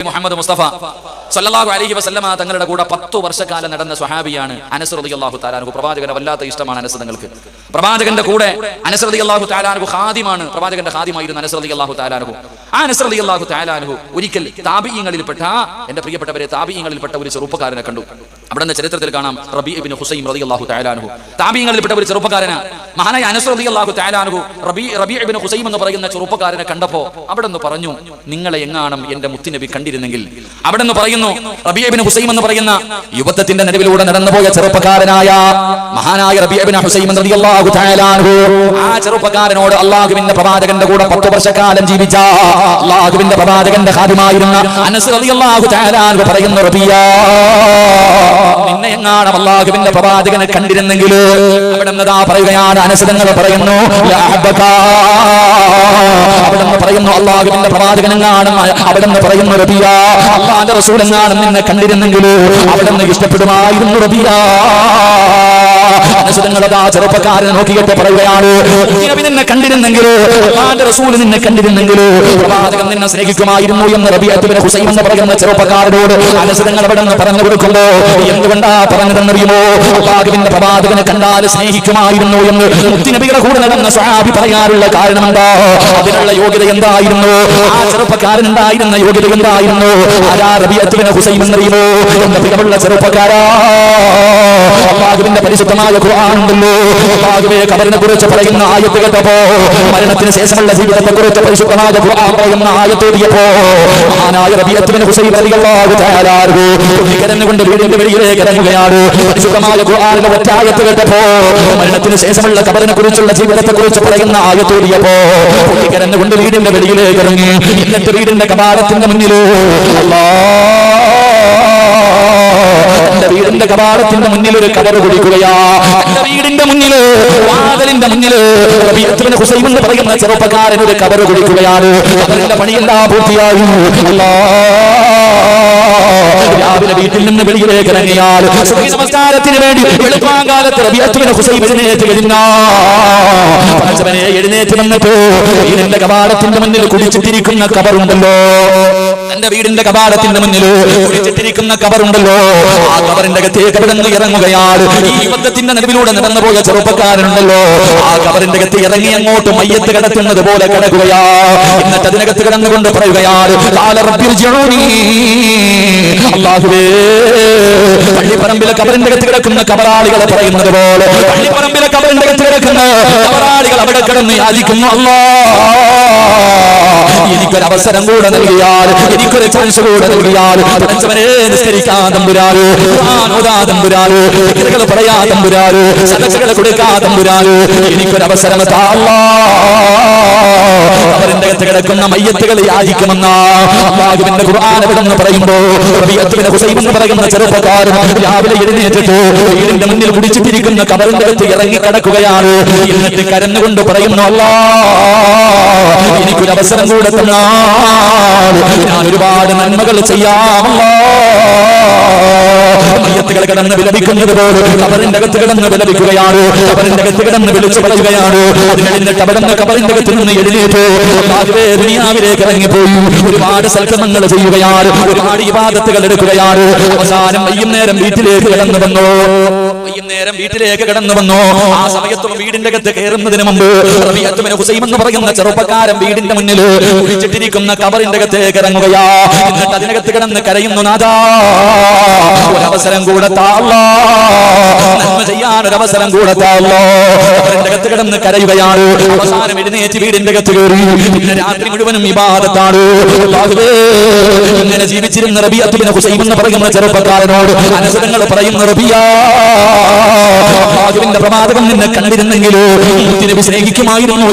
മുഹമ്മദ് മുസ്തഫ സല്ലല്ലാഹു അലൈഹി വസല്ലമ തങ്ങളുടെ കൂടെ 10 വർഷക്കാലം നടന്ന സ്വഹാബിയാണ് അനസ് റളിയല്ലാഹു തആല അൻഹു. പ്രവാചകനെ വല്ലാത്ത ഇഷ്ടമാണ് അനസ് തങ്ങൾക്ക്. പ്രവാചകന്റെ കൂടെ അനസ് റളിയല്ലാഹു തആല അൻഹു ഖാദിമാണ്, പ്രവാചകന്റെ ഖാദിമായിരുന്നു അനസ് റളിയല്ലാഹു തആല അൻഹു. ആ അനസ് റളിയല്ലാഹു തആല അൻഹു ഒരിക്കൽ താബിഈങ്ങളിൽപ്പെട്ട എന്റെ പ്രിയപ്പെട്ടവരെ താബിഈങ്ങളിൽപ്പെട്ട ഒരു ചെറുപ്പക്കാരനെ കണ്ടു. അവിടെ ചരിത്രത്തിൽ കാണാം റബീ ഇബ്നു ഹുസൈം റളിയല്ലാഹു തആല അൻഹു താബിഈങ്ങളിൽപ്പെട്ട ഒരു ചെറുപ്പക്കാരനാണ്. മഹാനായ അനസ് റളിയല്ലാഹു തആല അൻഹു റബീ ഇബ്നു ഹുസൈം എന്ന് പറയുന്ന ചെറുപ്പക്കാരനെ കണ്ടപ്പോൾ അവിടെ നിന്ന് പറഞ്ഞു, നിങ്ങളെ എങ്ങാണം എന്റെ മുത്തുനബി കണ്ടിരുന്നെങ്കിൽ. അവിടെ നിന്ന് പറയുന്നു, റബീ ഇബ്നു ഹുസൈം എന്ന് പറയുന്ന യുവത്വത്തിന്റെ നടുവിലൂടെ നടന്നുപോയ ചെറുപ്പക്കാരനായ മഹാനായ റബീ ഇബ്നു ഹുസൈം റളിയല്ലാഹു തആല അൻഹു ആ ചെറുപ്പക്കാരനോട് അല്ലാഹുവിന്റെ പ്രവാചകന്റെ കൂടെ 10 വർഷക്കാലം ജീവിച്ച അല്ലാഹുവിന്റെ പ്രവാചകന്റെ ഖാദിമായിരുന്ന അനസ് റളിയല്ലാഹു തആല അൻഹു പറയുന്നു, റബിയാ നിന്നെ എങ്ങാണം അല്ലാഹുവിന്റെ പ്രവാചകനെ കണ്ടിരുന്നെങ്കിൽ. അവിടെ നിന്ന് പറയുകയാണ്, അനസ് തങ്ങൾ പറയുന്നു, അവിടെ നിന്ന് പറയുന്നു അല്ലാഹുവിന്റെ പ്രവാചകൻ എങ്ങാണം അവിടെ നിന്ന് പറയുന്നു, റബിയാ അല്ലാഹുവിന്റെ റസൂൽ എങ്ങാണം നിന്നെ കണ്ടിരുന്നെങ്കിൽ അവിടെ നിന്ന് ഇഷ്ടപ്പെടുമായിരുന്നു റബിയാ. അനസുതങ്ങളതാ ചെറുപ്പക്കാരനെ നോക്കിയിട്ട് പറയുകയാണ്, നബി നിന്നെ കണ്ടിരുന്നെങ്കിൽ, അല്ലാഹുവിന്റെ റസൂൽ നിന്നെ കണ്ടിരുന്നെങ്കിൽ പ്രവാചകൻ നിന്നെ സ്നേഹിക്കുമായിരുന്നു എന്ന് റബീ ഇബ്നു ഹുസൈം എന്ന് പറയുന്ന ചെറുപ്പക്കാരനോട് അനസുതങ്ങൾ അവിടെ നിന്ന് പറഞ്ഞു കൊടുക്കുമ്പോ എന്തുകൊണ്ടാ പറഞ്ഞതെന്നറിയുമോ? അല്ലാഹുവിന്റെ പ്രവാചകനെ കണ്ടാൽ സ്നേഹിക്കുമായിരുന്നു എന്ന് മുത്തുനബിയുടെ കൂടെ നടന്ന സ്വഹാബി പറയാനുള്ള കാരണം എന്താ? അതിനുള്ള യോഗ്യത എന്തായിരുന്നു? ആ ചെറുപ്പക്കാരൻ ഉണ്ടായിരുന്ന യോഗ്യത എന്തായിരുന്നു? ആരാ റബീ ഇബ്നു ഹുസൈം എന്നറിയുമോ? എന്റെ പ്രിയമുള്ള ചെറുപ്പക്കാരാ, അല്ലാഹുവിന്റെ പരിശുദ്ധമായ ഖുർആൻ ഉണ്ടല്ലോ, അല്ലാഹുവേ ഖബറിനെ കുറിച്ച് പറയുന്ന ആയത്ത് കേട്ടപ്പോ, മരണത്തിന് ശേഷമുള്ള ജീവിതത്തെ കുറിച്ച് പരിശുദ്ധമായ ഖുർആൻ പറയുന്ന ആയത്ത് ഓതിയപ്പോ മഹാനായ റബീ ഇബ്നു ഹുസൈം റളിയല്ലാഹു തആല അൻഹു കരഞ്ഞുകൊണ്ട് വീടിന്റെ വെളിയിലേക്ക് ഇറങ്ങുകയാണ്. പരിശുദ്ധമായ ഖുർആനിലെ ഒറ്റ ആയത്ത് കേട്ടപ്പോ, മരണത്തിന് ശേഷമുള്ള ഖബറിനെ കുറിച്ചുള്ള ജീവിതത്തെ കുറിച്ച് പറയുന്ന ആയത്ത് ഓതിയപ്പോ കരഞ്ഞുകൊണ്ട് വീടിന്റെ വെളിയിലേക്ക് ഇറങ്ങി. എന്നിട്ട് വീടിന്റെ കവാടത്തിന്റെ മുന്നിൽ എന്റെ വീടിന്റെ കവാടത്തിന്റെ മുന്നിൽ ഒരു കബർ കുടിക്കുകയാ. എന്റെ വീടിന്റെ മുന്നിൽ വാതിലിന്റെ മുന്നിൽ റബീ ഇബ്നു ഹുസൈം എന്ന് പറയുന്ന ചെറുപ്പക്കാരൻ ഒരു കബർ കുടിക്കുകയാണ്. കബറിന്റെ പണിയെല്ലാം പൂർത്തിയായി. രാവിലെ വീട്ടിൽ നിന്ന് വെളിയിലേക്ക് ഇറങ്ങിയാൽ നമസ്കാരത്തിന് വേണ്ടി വെളുപ്പാങ്കാലത്ത് റബീ ഇബ്നു ഹുസൈം എഴുന്നേറ്റ് കഴിഞ്ഞവനെ എഴുന്നേറ്റ് വന്നിട്ട് വീടിന്റെ കവാടത്തിന്റെ മുന്നിൽ കുടിച്ചിട്ടിരിക്കുന്ന കബറുണ്ടല്ലോ, എന്റെ വീടിന്റെ കവാടത്തിന്റെ മുന്നിൽ കുടിച്ചിട്ടിരിക്കുന്ന കബറുണ്ടല്ലോ, ആ കബറിന്റെ അകത്തേക്ക് കിടന്ന് ഇറങ്ങുകയാണ്. ഈ യുദ്ധത്തിന്റെ നടുവിലൂടെ നടന്നുപോയ ചെറുപ്പക്കാരനുണ്ടല്ലോ, ആ കബറിന്റെ അകത്ത് ഇറങ്ങി അങ്ങോട്ട് മയ്യത്ത് കിടക്കുന്നത് പോലെ കിടക്കുകയാ. എന്നിട്ട് അതിനകത്ത് കിടന്നുകൊണ്ട് പറയുകയാണ്, അല്ലാഹുവേ പള്ളിപ്പറമ്പിലെ കബറിന്റെ അകത്ത് കിടക്കുന്ന കബറാളികളെ പറയുന്നത് പോലെ പള്ളിപ്പറമ്പിലെ കബറിന്റെ അകത്ത് കിടക്കുന്ന കബറാളികൾ അവിടെ കിടന്ന് യാചിക്കുന്നു, എനിക്കൊരു അവസരം കൂടെ നൽകിയാൽ, എനിക്കൊരു ചാൻസ് കൂടെ നൽകിയാൽ, നിസ്കരിക്കാൻ തമ്പുരാന്, തമ്പുരാന്, പറയാ തമ്പുരാന്, സദസ്സുകളെ കൊടുക്കാ തമ്പുരാന്, എനിക്കൊരു അവസരം അവരുടെ അകത്ത് കിടക്കുന്ന മയ്യത്തുകൾ യാചിക്കുമെന്ന അല്ലാഹുവിന്റെ ഖുർആൻ എവിടെന്ന് പറയുമ്പോ റബീ ഇബ്നു ഹുസൈം എന്ന് പറയുന്ന ചെറുപ്പക്കാരൻ രാവിലെ എഴുന്നേറ്റിട്ട് വീടിന്റെ മുന്നിൽ കുടിച്ചിട്ടിരിക്കുന്ന കബറിന്റെ അകത്ത് ഇറങ്ങി കിടക്കുകയാണ്. എന്നിട്ട് കരഞ്ഞുകൊണ്ട് പറയുന്നു, അല്ലാഹ് എനിക്കൊരു അവസരം കൂടെ തന്നാൽ ഞാൻ ഒരുപാട് നന്മകൾ ചെയ്യാം. മയ്യത്തുകൾ കിടന്ന് വിലപിക്കുന്നത് പോലെ കബറിന്റെ അകത്ത് കിടന്ന് വിലപിക്കുകയാണ്, കബറിന്റെ അകത്ത് കിടന്ന് വിളിച്ചു പറയുകയാണ്. അത് കഴിഞ്ഞിട്ട് അവിടെ നിന്ന് കബറിന്റെ അകത്ത് നിന്ന് എഴുന്നേറ്റ് ദുനിയാവിലേക്ക് ഇറങ്ങിപ്പോയി ഒരുപാട് സൽക്കർമ്മങ്ങൾ ചെയ്യുകയാണ്, ഒരുപാട് ഇബാദത്തുകൾ എടുക്കുകയാണ്. അവസാനം വൈകുന്നേരം വീട്ടിലേക്ക് കടന്നു വന്നു. ആ സമയത്തും വീടിന്റെ അകത്ത് കയറുന്നതിന് മുമ്പ് റബീ ഇബ്നു ഹുസൈം എന്ന് പറയുന്ന ചെറുപ്പക്കാരൻ വീടിന്റെ മുന്നിൽ കുഴിച്ചിട്ടിരിക്കുന്ന കബറിന്റെ അകത്തേക്ക് ഇറങ്ങുകയാ. എന്നിട്ട് അതിനകത്ത് കിടന്ന് കരയുന്നു, നാഥാ ഒരവസരം കൂടെ താ അല്ലാഹ്, നന്മ ചെയ്യാൻ ഒരവസരം കൂടെ താ അല്ലാഹ്. കബറിന്റെ അകത്ത് കിടന്ന് കരയുകയാണ്. അവസാനം എഴുന്നേറ്റ് വീടിന്റെ അകത്ത് കയറി. പിന്നെ രാത്രി മുഴുവനും ഇബാദത്താണ്. ഇങ്ങനെ ജീവിച്ചിരുന്ന റബീ ഇബ്നു ഹുസൈം എന്ന് പറയുന്ന ചെറുപ്പക്കാരനോട് അനസ് തങ്ങൾ പറയുന്നു, റബിയാ അല്ലാഹുവിന്റെ പ്രവാചകൻ നിന്നെ കണ്ടിരുന്നെങ്കിൽ മുത്തുനബി സ്നേഹിക്കുമായിരുന്നു.